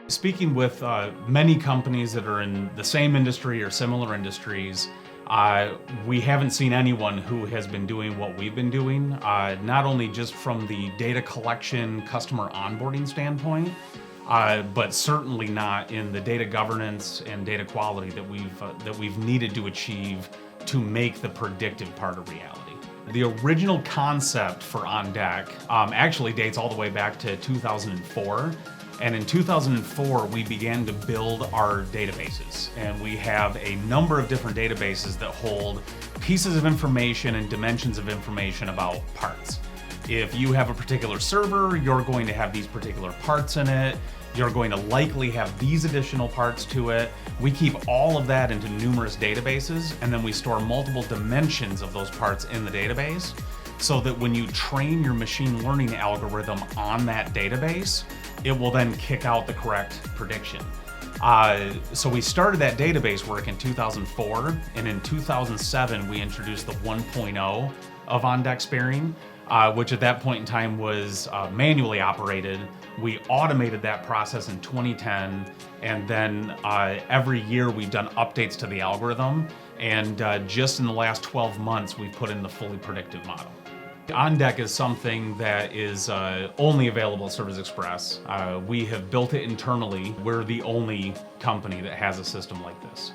Speaking with many companies that are in the same industry or similar industries, we haven't seen anyone who has been doing what we've been doing, not only just from the data collection, customer onboarding standpoint, but certainly not in the data governance and data quality that we've needed to achieve to make the predictive part a reality. The original concept for OnDeck actually dates all the way back to 2004. And in 2004, we began to build our databases. And we have a number of different databases that hold pieces of information and dimensions of information about parts. If you have a particular server, you're going to have these particular parts in it. You're going to likely have these additional parts to it. We keep all of that into numerous databases, and then we store multiple dimensions of those parts in the database so that when you train your machine learning algorithm on that database, it will then kick out the correct prediction. So we started that database work in 2004, and in 2007, we introduced the 1.0 of OnDeck Sparing, which at that point in time was manually operated. We automated that process in 2010, and then every year we've done updates to the algorithm, and just in the last 12 months, we've put in the fully predictive model. OnDeck is something that is only available at Service Express. We have built it internally. We're the only company that has a system like this.